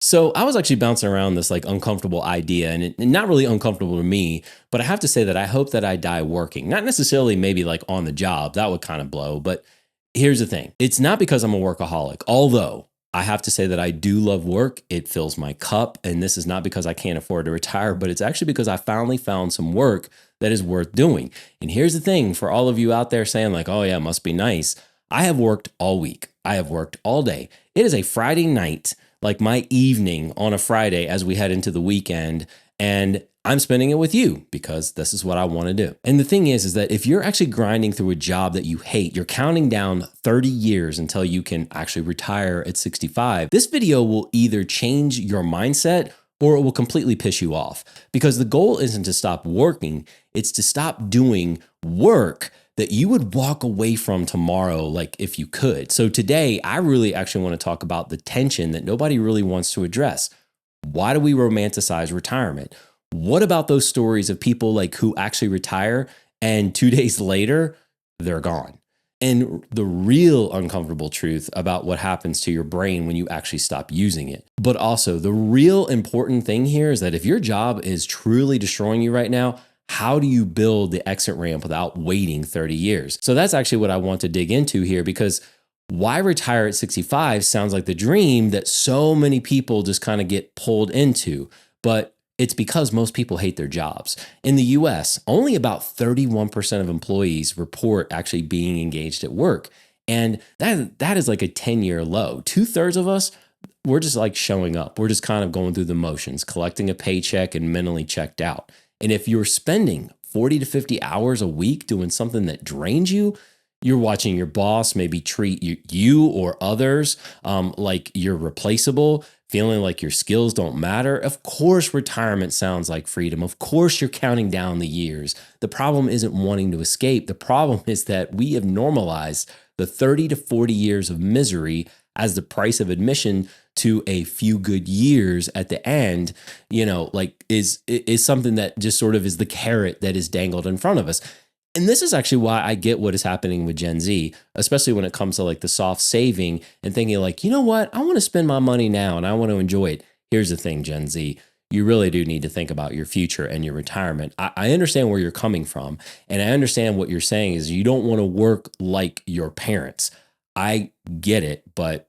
So I was actually bouncing around this like uncomfortable idea and not really uncomfortable to me, but I have to say that I hope that I die working, not necessarily maybe like on the job. That would kind of blow. But here's the thing. It's not because I'm a workaholic, although I have to say that I do love work. It fills my cup. And this is not because I can't afford to retire, but it's actually because I finally found some work that is worth doing. And here's the thing for all of you out there saying like, oh yeah, it must be nice. I have worked all week. I have worked all day. It is a Friday night, like my evening on a Friday as we head into the weekend. And I'm spending it with you because this is what I want to do. And the thing is that if you're actually grinding through a job that you hate, you're counting down 30 years until you can actually retire at 65. This video will either change your mindset or it will completely piss you off, because the goal isn't to stop working. It's to stop doing work that you would walk away from tomorrow, like if you could. So today, I really actually want to talk about the tension that nobody really wants to address. Why do we romanticize retirement? What about those stories of people like who actually retire and 2 days later, they're gone? And the real uncomfortable truth about what happens to your brain when you actually stop using it. But also the real important thing here is that if your job is truly destroying you right now, how do you build the exit ramp without waiting 30 years? So that's actually what I want to dig into here, because why retire at 65 sounds like the dream that so many people just kind of get pulled into. But it's because most people hate their jobs. In the US, only about 31% of employees report actually being engaged at work. And that is like a 10-year low. 2/3 of us, we're just like showing up. We're just kind of going through the motions, collecting a paycheck and mentally checked out. And if you're spending 40 to 50 hours a week doing something that drains you, you're watching your boss maybe treat you or others like you're replaceable, feeling like your skills don't matter. Of course, retirement sounds like freedom. Of course, you're counting down the years. The problem isn't wanting to escape. The problem is that we have normalized the 30 to 40 years of misery as the price of admission to a few good years at the end, like is something that just sort of is the carrot that is dangled in front of us. And this is actually why I get what is happening with Gen Z, especially when it comes to like the soft saving and thinking like, you know what, I want to spend my money now and I want to enjoy it. Here's the thing, Gen Z, you really do need to think about your future and your retirement. I understand where you're coming from. And I understand what you're saying is you don't want to work like your parents. I get it, but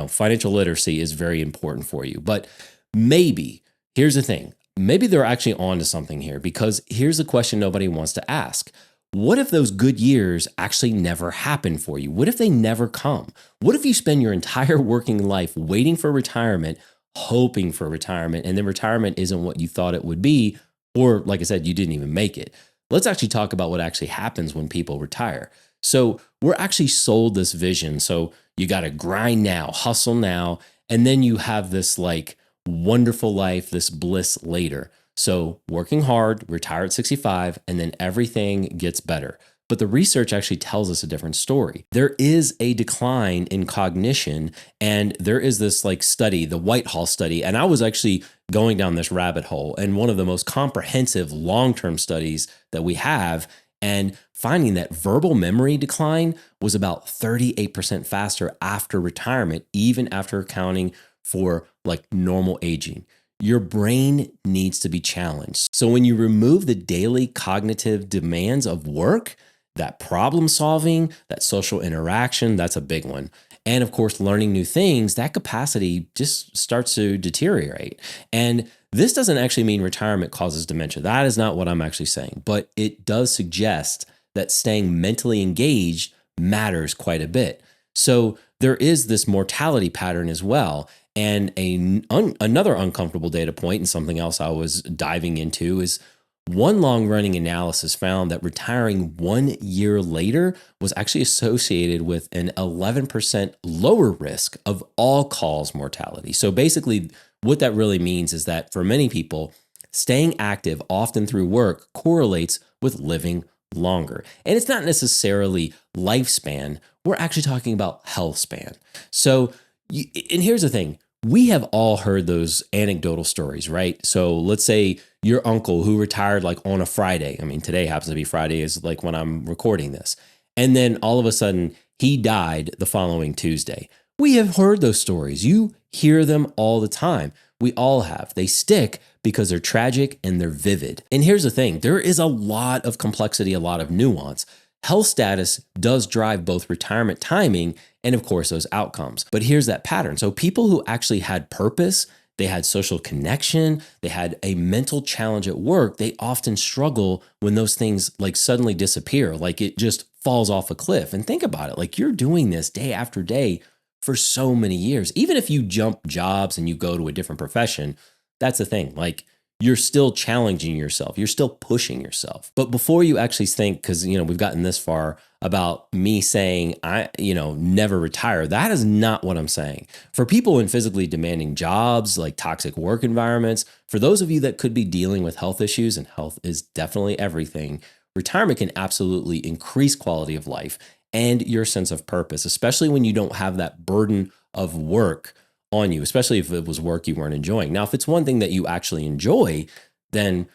financial literacy is very important for you. But maybe, here's the thing, maybe they're actually onto something here, because here's the question nobody wants to ask. What if those good years actually never happen for you? What if they never come? What if you spend your entire working life waiting for retirement, hoping for retirement, and then retirement isn't what you thought it would be, or like I said, you didn't even make it? Let's actually talk about what actually happens when people retire. So we're actually sold this vision. So you got to grind now, hustle now, and then you have this like wonderful life, this bliss later. So working hard, retire at 65, and then everything gets better. But the research actually tells us a different story. There is a decline in cognition, and there is this like study, the Whitehall study, and I was actually going down this rabbit hole, and one of the most comprehensive long-term studies that we have, and finding that verbal memory decline was about 38% faster after retirement, even after accounting for like normal aging. Your brain needs to be challenged. So when you remove the daily cognitive demands of work, that problem solving, that social interaction, that's a big one. And of course, learning new things, that capacity just starts to deteriorate. And this doesn't actually mean retirement causes dementia. That is not what I'm actually saying, but it does suggest that staying mentally engaged matters quite a bit. So there is this mortality pattern as well. And another uncomfortable data point, and something else I was diving into, is one long-running analysis found that retiring 1 year later was actually associated with an 11% lower risk of all-cause mortality. So basically, what that really means is that for many people, staying active, often through work, correlates with living longer. And it's not necessarily lifespan. We're actually talking about health span. So, and here's the thing. We have all heard those anecdotal stories, right? So let's say your uncle who retired like on a Friday. I mean, today happens to be Friday is like when I'm recording this. And then all of a sudden he died the following Tuesday. We have heard those stories. You hear them all the time. We all have. They stick because they're tragic and they're vivid. And here's the thing, there is a lot of complexity, a lot of nuance. Health status does drive both retirement timing and, of course, those outcomes. But here's that pattern. So people who actually had purpose, they had social connection, they had a mental challenge at work, they often struggle when those things like suddenly disappear, like it just falls off a cliff. And think about it, like you're doing this day after day for so many years. Even if you jump jobs and you go to a different profession, that's the thing. Like you're still challenging yourself. You're still pushing yourself. But before you actually think, because, we've gotten this far about me saying, never retire. That is not what I'm saying. For people in physically demanding jobs, like toxic work environments, for those of you that could be dealing with health issues, and health is definitely everything, retirement can absolutely increase quality of life and your sense of purpose, especially when you don't have that burden of work on you, especially if it was work you weren't enjoying. Now, if it's one thing that you actually enjoy, then,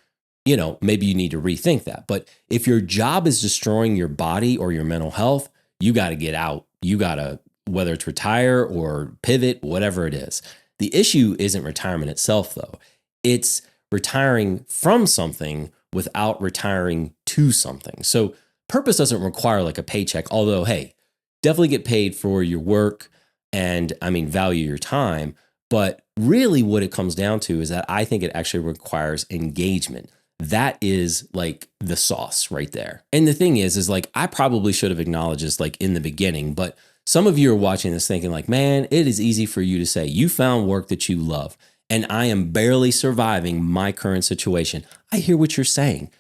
maybe you need to rethink that. But if your job is destroying your body or your mental health, you got to get out. You got to, whether it's retire or pivot, whatever it is. The issue isn't retirement itself, though. It's retiring from something without retiring to something. So purpose doesn't require like a paycheck, although, hey, definitely get paid for your work and value your time. But really what it comes down to is that I think it actually requires engagement. That is like the sauce right there. And the thing is like, I probably should have acknowledged this like in the beginning, but some of you are watching this thinking like, man, it is easy for you to say you found work that you love and I am barely surviving my current situation. I hear what you're saying.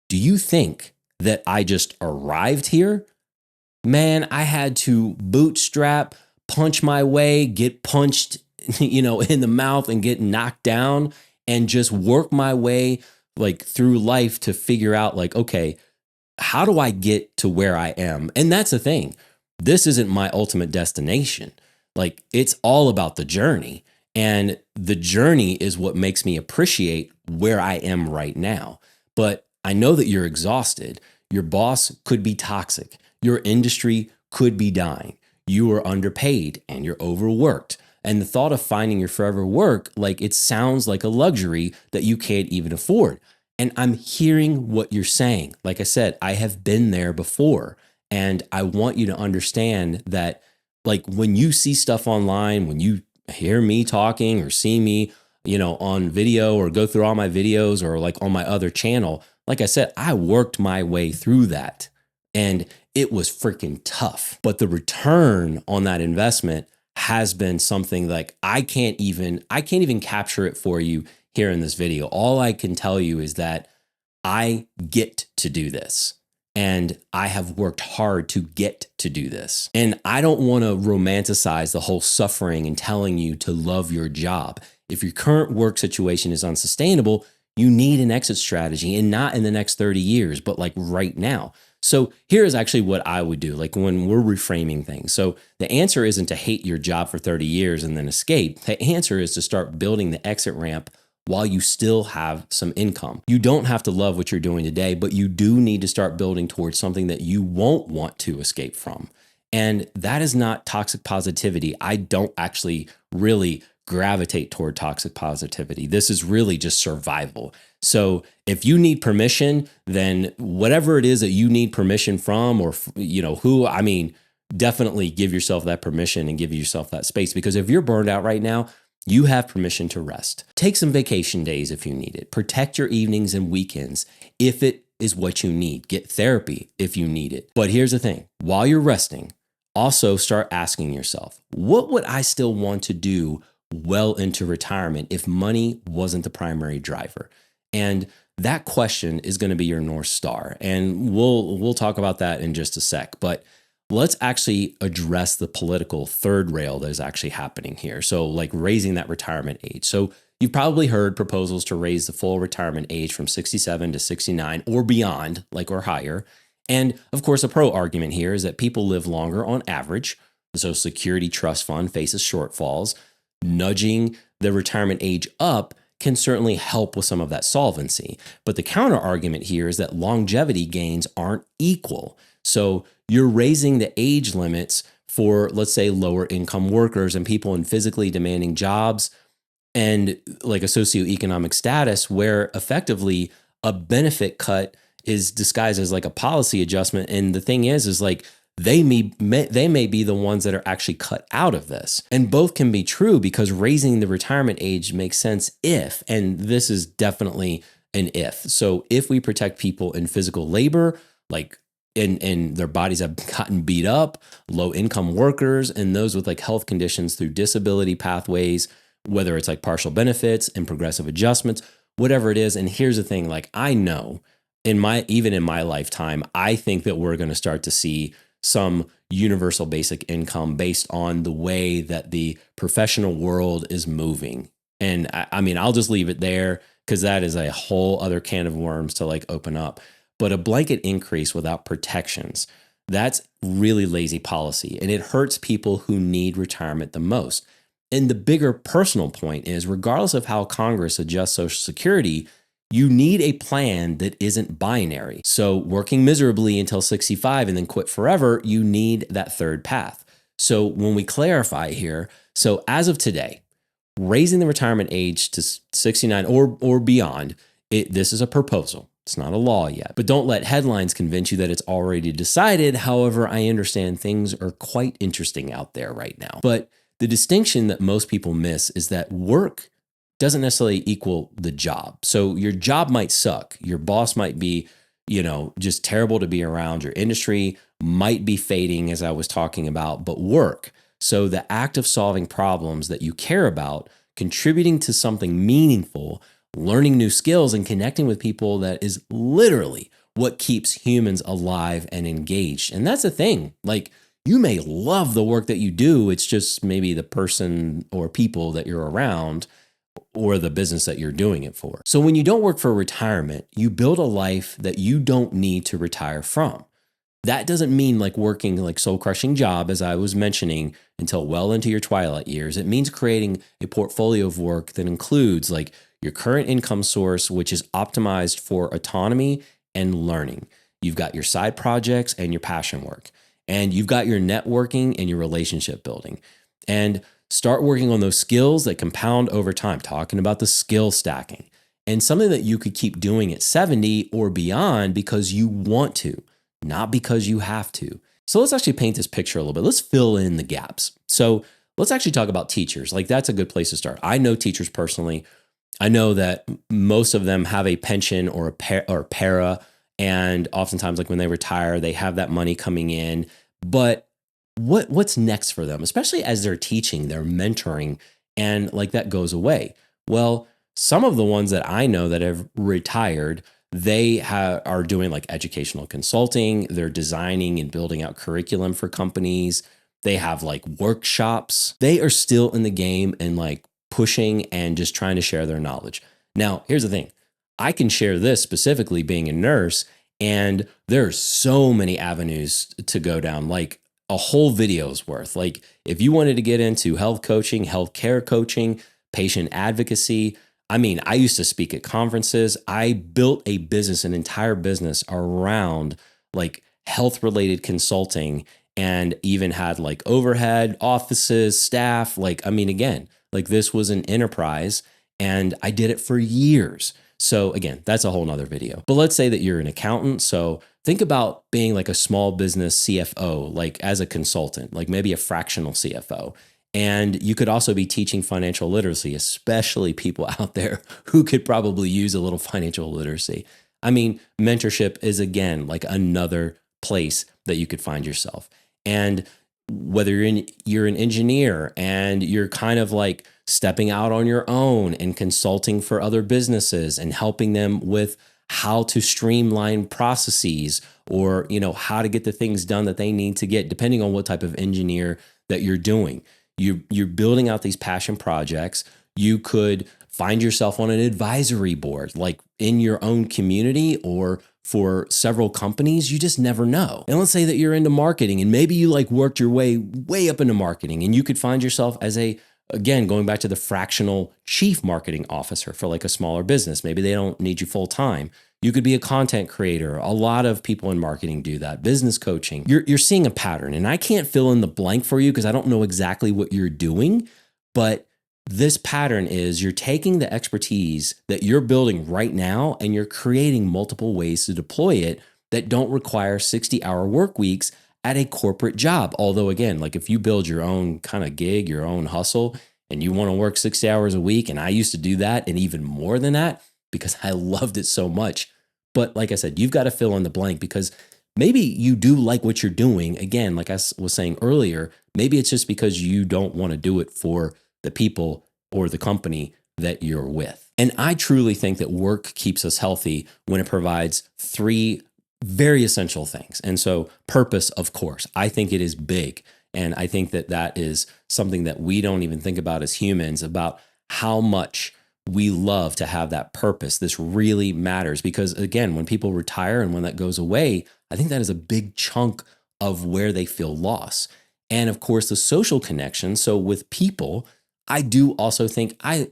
Do you think that I just arrived here? Man, I had to bootstrap, punch my way, get punched, in the mouth and get knocked down and just work my way like through life to figure out like, okay, how do I get to where I am? And that's the thing. This isn't my ultimate destination. Like it's all about the journey. And the journey is what makes me appreciate where I am right now. But I know that you're exhausted. Your boss could be toxic. Your industry could be dying. You are underpaid and you're overworked. And the thought of finding your forever work, like it sounds like a luxury that you can't even afford. And I'm hearing what you're saying. Like I said, I have been there before. And I want you to understand that like when you see stuff online, when you hear me talking or see me, on video or go through all my videos or like on my other channel, like I said, I worked my way through that and it was freaking tough. But the return on that investment has been something like I can't even capture it for you here in this video. All I can tell you is that I get to do this and I have worked hard to get to do this. And I don't want to romanticize the whole suffering and telling you to love your job. If your current work situation is unsustainable, you need an exit strategy, and not in the next 30 years, but like right now. So here is actually what I would do, like when we're reframing things. So the answer isn't to hate your job for 30 years and then escape. The answer is to start building the exit ramp while you still have some income. You don't have to love what you're doing today, but you do need to start building towards something that you won't want to escape from. And that is not toxic positivity. I don't actually really gravitate toward toxic positivity. This is really just survival. So if you need permission, then whatever it is that you need permission from or, definitely give yourself that permission and give yourself that space. Because if you're burned out right now, you have permission to rest. Take some vacation days if you need it. Protect your evenings and weekends if it is what you need. Get therapy if you need it. But here's the thing. While you're resting, also start asking yourself, what would I still want to do well into retirement if money wasn't the primary driver? And that question is going to be your North Star. And we'll talk about that in just a sec. But let's actually address the political third rail that is actually happening here. So like raising that retirement age. So you've probably heard proposals to raise the full retirement age from 67 to 69 or beyond, like or higher. And of course, a pro argument here is that people live longer on average. The Social Security Trust Fund faces shortfalls. Nudging the retirement age up can certainly help with some of that solvency. But the counter argument here is that longevity gains aren't equal. So you're raising the age limits for, let's say, lower income workers and people in physically demanding jobs and like a socioeconomic status where effectively a benefit cut is disguised as like a policy adjustment. And the thing is like they may be the ones that are actually cut out of this. And both can be true because raising the retirement age makes sense if, and this is definitely an if. So if we protect people in physical labor, like and their bodies have gotten beat up, low income workers, and those with like health conditions through disability pathways, whether it's like partial benefits and progressive adjustments, whatever it is. And here's the thing, like I know even in my lifetime, I think that we're going to start to see some universal basic income based on the way that the professional world is moving. And I mean, I'll just leave it there because that is a whole other can of worms to like open up. But a blanket increase without protections, that's really lazy policy. And it hurts people who need retirement the most. And the bigger personal point is, regardless of how Congress adjusts Social Security, you need a plan that isn't binary. So working miserably until 65 and then quit forever, you need that third path. So when we clarify here, so as of today, raising the retirement age to 69 or beyond, this is a proposal. It's not a law yet, but don't let headlines convince you that it's already decided. However, I understand things are quite interesting out there right now. But the distinction that most people miss is that work doesn't necessarily equal the job. So your job might suck. Your boss might be, just terrible to be around. Your industry might be fading, as I was talking about, but work. So the act of solving problems that you care about, contributing to something meaningful, learning new skills, and connecting with people, that is literally what keeps humans alive and engaged. And that's the thing. Like, you may love the work that you do. It's just maybe the person or people that you're around or the business that you're doing it for. So when you don't work for retirement, you build a life that you don't need to retire from. That doesn't mean like working like soul-crushing job, as I was mentioning, until well into your twilight years. It means creating a portfolio of work that includes like your current income source, which is optimized for autonomy and learning. You've got your side projects and your passion work. And you've got your networking and your relationship building. And start working on those skills that compound over time, talking about the skill stacking, and something that you could keep doing at 70 or beyond because you want to, not because you have to. So let's actually paint this picture a little bit. Let's fill in the gaps. So let's actually talk about teachers. Like, that's a good place to start. I know teachers personally. I know that most of them have a pension or a para, and oftentimes like when they retire, they have that money coming in. But what's next for them, especially as they're teaching, they're mentoring, and like that goes away? Well, some of the ones that I know that have retired, they are doing like educational consulting. They're designing and building out curriculum for companies. They have like workshops. They are still in the game and like pushing and just trying to share their knowledge. Now, here's the thing. I can share this specifically being a nurse, and there's so many avenues to go down, like a whole video's worth. Like if you wanted to get into health coaching, healthcare coaching, patient advocacy. I mean, I used to speak at conferences. I built a business, an entire business around like health related consulting, and even had like overhead offices, staff. Like, I mean, again, like this was an enterprise, and I did it for years. So again, that's a whole nother video. But let's say that you're an accountant. So think about being like a small business CFO, like as a consultant, like maybe a fractional CFO. And you could also be teaching financial literacy, especially people out there who could probably use a little financial literacy. I mean, mentorship is, again, like another place that you could find yourself. And whether you're an engineer and you're kind of like stepping out on your own and consulting for other businesses and helping them with how to streamline processes, or, how to get the things done that they need to get, depending on what type of engineer that you're doing. You're building out these passion projects. You could find yourself on an advisory board, like in your own community or for several companies. You just never know. And let's say that you're into marketing, and maybe you like worked your way up into marketing, and you could find yourself as a again, going back to the fractional chief marketing officer for like a smaller business, maybe they don't need you full time. You could be a content creator. A lot of people in marketing do that. Business coaching. You're seeing a pattern, and I can't fill in the blank for you because I don't know exactly what you're doing, but this pattern is you're taking the expertise that you're building right now and you're creating multiple ways to deploy it that don't require 60-hour work weeks at a corporate job. Although again, like if you build your own kind of gig, your own hustle, and you want to work 60 hours a week, and I used to do that and even more than that because I loved it so much. But like I said, you've got to fill in the blank because maybe you do like what you're doing. Again, like I was saying earlier, maybe it's just because you don't want to do it for the people or the company that you're with. And I truly think that work keeps us healthy when it provides three very essential things. And so purpose, of course, I think it is big. And I think that that is something that we don't even think about as humans, about how much we love to have that purpose. This really matters because, again, when people retire and when that goes away, I think that is a big chunk of where they feel loss. And of course, the social connection. So with people, I do also think I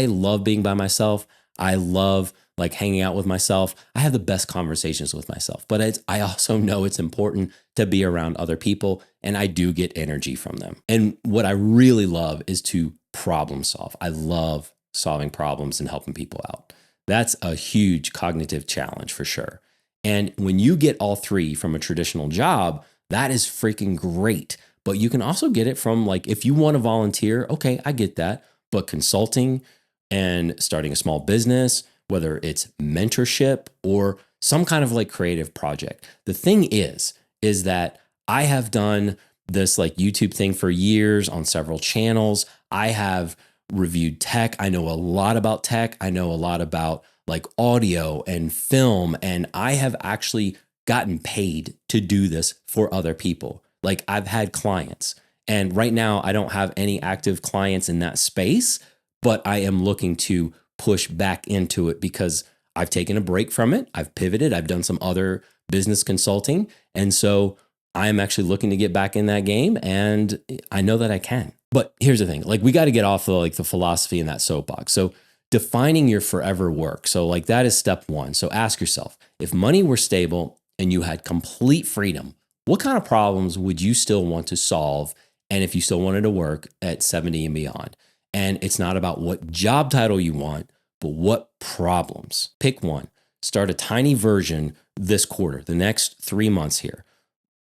love being by myself. I love like hanging out with myself. I have the best conversations with myself, but I also know it's important to be around other people, and I do get energy from them. And what I really love is to problem solve. I love solving problems and helping people out. That's a huge cognitive challenge for sure. And when you get all three from a traditional job, that is freaking great. But you can also get it from like, if you want to volunteer, okay, I get that. But consulting and starting a small business, whether it's mentorship or some kind of like creative project. The thing is that I have done this like YouTube thing for years on several channels. I have reviewed tech. I know a lot about tech. I know a lot about like audio and film, and I have actually gotten paid to do this for other people. Like I've had clients, and right now I don't have any active clients in that space, but I am looking to push back into it because I've taken a break from it. I've pivoted. I've done some other business consulting. And so I'm actually looking to get back in that game, and I know that I can. But here's the thing, like we got to get off of like the philosophy in that soapbox. So defining your forever work. So like that is step one. So ask yourself, if money were stable and you had complete freedom, what kind of problems would you still want to solve? And if you still wanted to work at 70 and beyond? And it's not about what job title you want, but what problems. Pick one. Start a tiny version this quarter, the next 3 months here.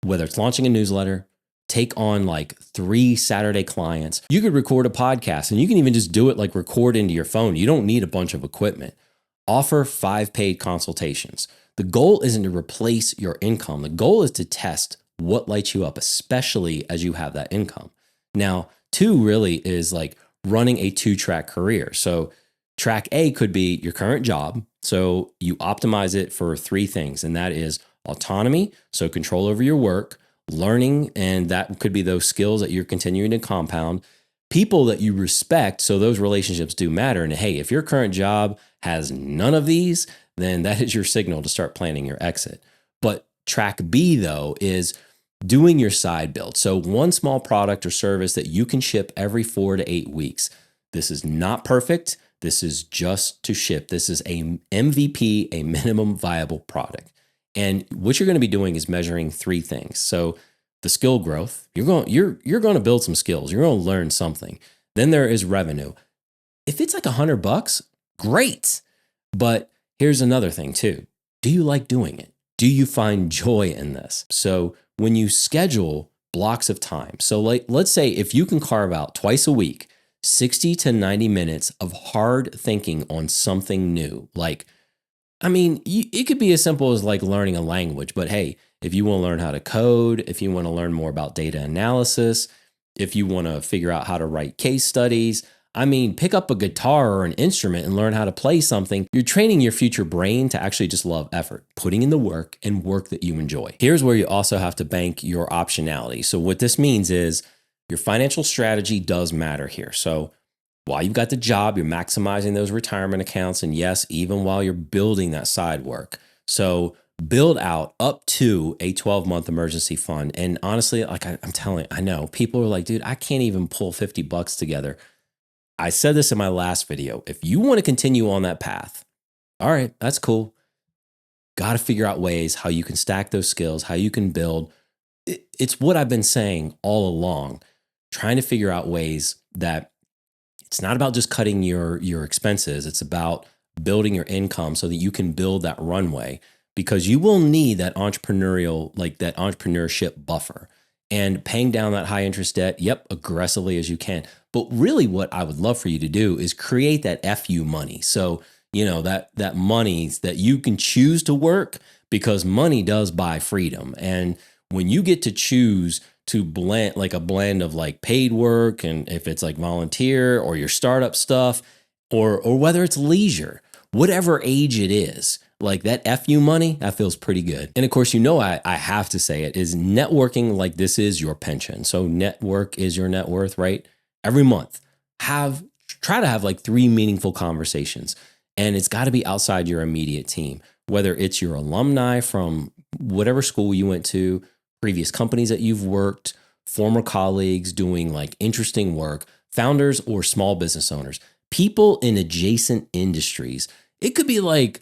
Whether it's launching a newsletter, take on like 3 Saturday clients. You could record a podcast, and you can even just do it like record into your phone. You don't need a bunch of equipment. Offer 5 paid consultations. The goal isn't to replace your income. The goal is to test what lights you up, especially as you have that income. Now, 2 really is like running a 2-track career. So track A could be your current job. So you optimize it for 3 things, and that is autonomy, so control over your work, learning, and that could be those skills that you're continuing to compound, people that you respect, so those relationships do matter. And hey, if your current job has none of these, then that is your signal to start planning your exit. But track B, though, is doing your side build. So one small product or service that you can ship every 4 to 8 weeks. This is not perfect. This is just to ship. This is a MVP, a minimum viable product. And what you're going to be doing is measuring 3 things. So the skill growth, you're going to build some skills. You're going to learn something. Then there is revenue. If it's like $100, great. But here's another thing too. Do you like doing it? Do you find joy in this? So when you schedule blocks of time, so like, let's say if you can carve out twice a week, 60 to 90 minutes of hard thinking on something new, like, I mean, it could be as simple as like learning a language, but hey, if you want to learn how to code, if you want to learn more about data analysis, if you want to figure out how to write case studies, I mean, pick up a guitar or an instrument and learn how to play something. You're training your future brain to actually just love effort, putting in the work and work that you enjoy. Here's where you also have to bank your optionality. So what this means is your financial strategy does matter here. So while you've got the job, you're maximizing those retirement accounts. And yes, even while you're building that side work. So build out up to a 12-month emergency fund. And honestly, like I'm telling, I know people are like, dude, I can't even pull $50 together. I said this in my last video. If you want to continue on that path, all right, that's cool. Got to figure out ways how you can stack those skills, how you can build. It's what I've been saying all along, trying to figure out ways that it's not about just cutting your expenses. It's about building your income so that you can build that runway, because you will need that entrepreneurship buffer and paying down that high interest debt. Yep, aggressively as you can. But really what I would love for you to do is create that FU money. So, that money that you can choose to work, because money does buy freedom. And when you get to choose to blend, like a blend of like paid work, and if it's like volunteer or your startup stuff, or whether it's leisure, whatever age it is, like that FU money, that feels pretty good. And of course, I have to say it is networking like this is your pension. So network is your net worth, right? Every month, try to have like 3 meaningful conversations. And it's got to be outside your immediate team, whether it's your alumni from whatever school you went to, previous companies that you've worked, former colleagues doing like interesting work, founders or small business owners, people in adjacent industries. It could be like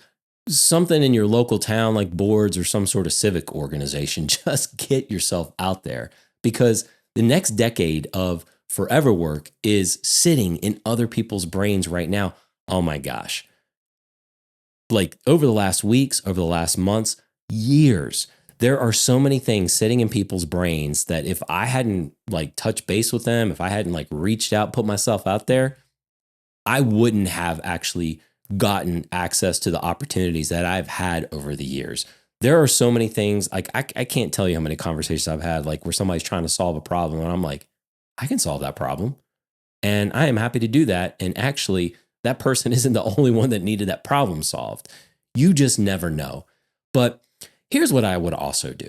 something in your local town, like boards or some sort of civic organization. Just get yourself out there, because the next decade of forever work is sitting in other people's brains right now. Oh my gosh. Like over the last weeks, over the last months, years, there are so many things sitting in people's brains that if I hadn't like touched base with them, if I hadn't like reached out, put myself out there, I wouldn't have actually gotten access to the opportunities that I've had over the years. There are so many things, like I can't tell you how many conversations I've had, like where somebody's trying to solve a problem and I'm like, I can solve that problem. And I am happy to do that. And actually, that person isn't the only one that needed that problem solved. You just never know. But here's what I would also do.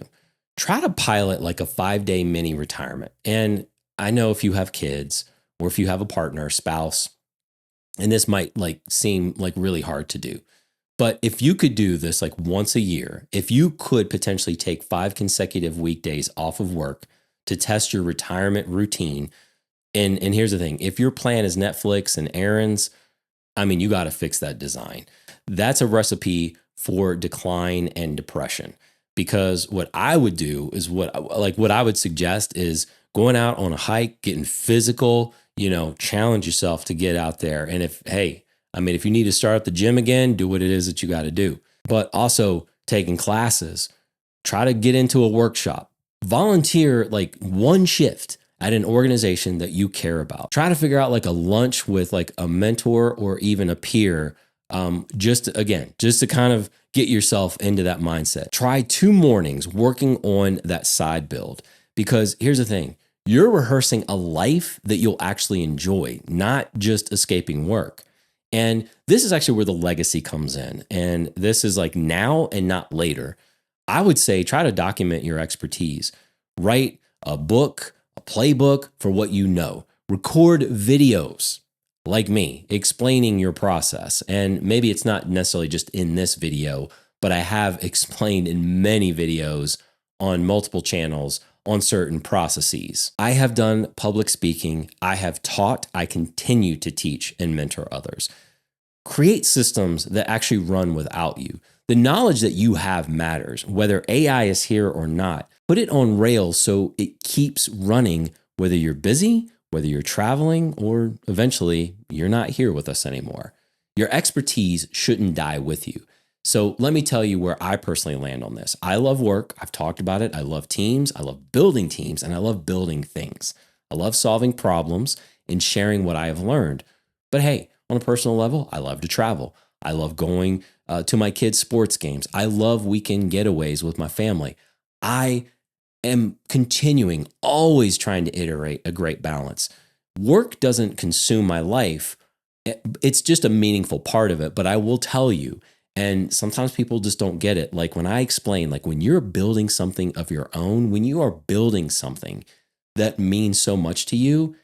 Try to pilot like a 5-day mini retirement. And I know if you have kids or if you have a partner, spouse, and this might like seem like really hard to do, but if you could do this like once a year, if you could potentially take 5 consecutive weekdays off of work to test your retirement routine. And here's the thing, if your plan is Netflix and errands, I mean, you got to fix that design. That's a recipe for decline and depression. Because what I would do is what I would suggest is going out on a hike, getting physical, challenge yourself to get out there. And if you need to start at the gym again, do what it is that you got to do. But also taking classes, try to get into a workshop, volunteer like one shift at an organization that you care about. Try to figure out like a lunch with like a mentor or even a peer, just to kind of get yourself into that mindset. Try 2 mornings working on that side build, because here's the thing, you're rehearsing a life that you'll actually enjoy, not just escaping work. And this is actually where the legacy comes in. And this is like now and not later. I would say try to document your expertise. Write a book, a playbook for what you know. Record videos like me explaining your process. And maybe it's not necessarily just in this video, but I have explained in many videos on multiple channels on certain processes. I have done public speaking. I have taught. I continue to teach and mentor others. Create systems that actually run without you. The knowledge that you have matters, whether AI is here or not. Put it on rails so it keeps running, whether you're busy, whether you're traveling, or eventually you're not here with us anymore. Your expertise shouldn't die with you. So let me tell you where I personally land on this. I love work. I've talked about it. I love teams. I love building teams, and I love building things. I love solving problems and sharing what I have learned. But hey, on a personal level, I love to travel. I love going to my kids' sports games. I love weekend getaways with my family. I am continuing, always trying to iterate a great balance. Work doesn't consume my life. It's just a meaningful part of it. But I will tell you, and sometimes people just don't get it. Like when I explain, like when you're building something of your own, when you are building something that means so much to you,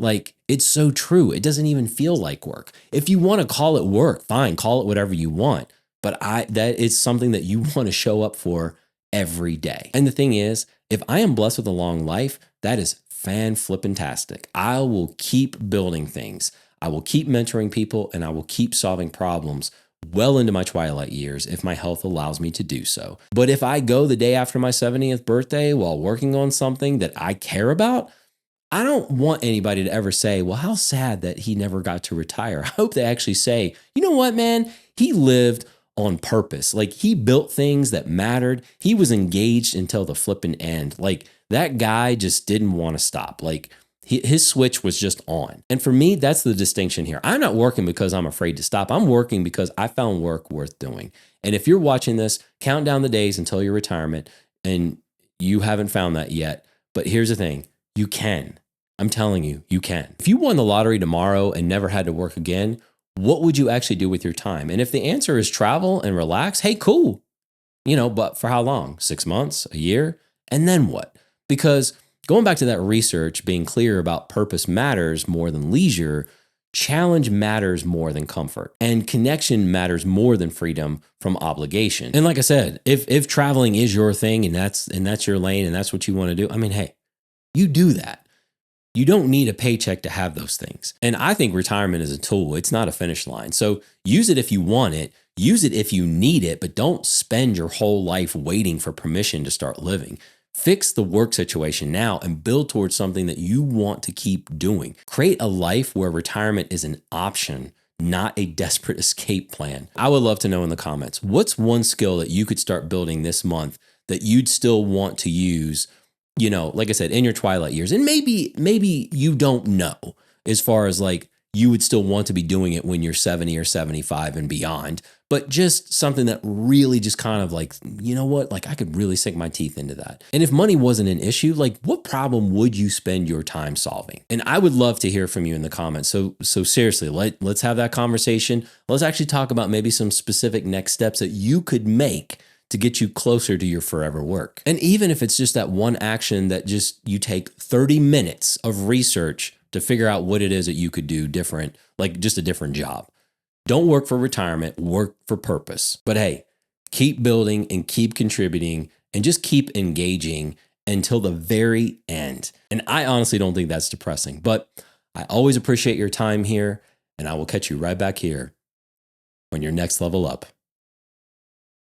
like it's so true. It doesn't even feel like work. If you want to call it work, fine, call it whatever you want. but that is something that you want to show up for every day. And the thing is, if I am blessed with a long life, that is fan-flippin-tastic. I will keep building things. I will keep mentoring people, and I will keep solving problems well into my twilight years if my health allows me to do so. But if I go the day after my 70th birthday while working on something that I care about, I don't want anybody to ever say, well, how sad that he never got to retire. I hope they actually say, you know what, man? He lived on purpose. Like, he built things that mattered. He was engaged until the flipping end. Like, that guy just didn't want to stop. Like, his switch was just on. And for me, that's the distinction here. I'm not working because I'm afraid to stop. I'm working because I found work worth doing. And if you're watching this, count down the days until your retirement, and you haven't found that yet. But here's the thing, you can. I'm telling you, you can. If you won the lottery tomorrow and never had to work again, what would you actually do with your time? And if the answer is travel and relax, hey, cool. But for how long? 6 months, a year? And then what? Because going back to that research, being clear about purpose matters more than leisure, challenge matters more than comfort, and connection matters more than freedom from obligation. And like I said, if traveling is your thing and that's your lane and that's what you want to do, I mean, hey, you do that. You don't need a paycheck to have those things. And I think retirement is a tool. It's not a finish line. So use it if you want it, use it if you need it, but don't spend your whole life waiting for permission to start living. Fix the work situation now and build towards something that you want to keep doing. Create a life where retirement is an option, not a desperate escape plan. I would love to know in the comments, what's one skill that you could start building this month that you'd still want to use, like I said, in your twilight years? And maybe you don't know, as far as like you would still want to be doing it when you're 70 or 75 and beyond, but just something that really just kind of like, you know what, like I could really sink my teeth into that. And if money wasn't an issue, like what problem would you spend your time solving? And I would love to hear from you in the comments. So seriously, let's have that conversation. Let's actually talk about maybe some specific next steps that you could make to get you closer to your forever work. And even if it's just that one action that just you take 30 minutes of research to figure out what it is that you could do different, like just a different job. Don't work for retirement, work for purpose. But hey, keep building and keep contributing and just keep engaging until the very end. And I honestly don't think that's depressing, but I always appreciate your time here, and I will catch you right back here on your next level up.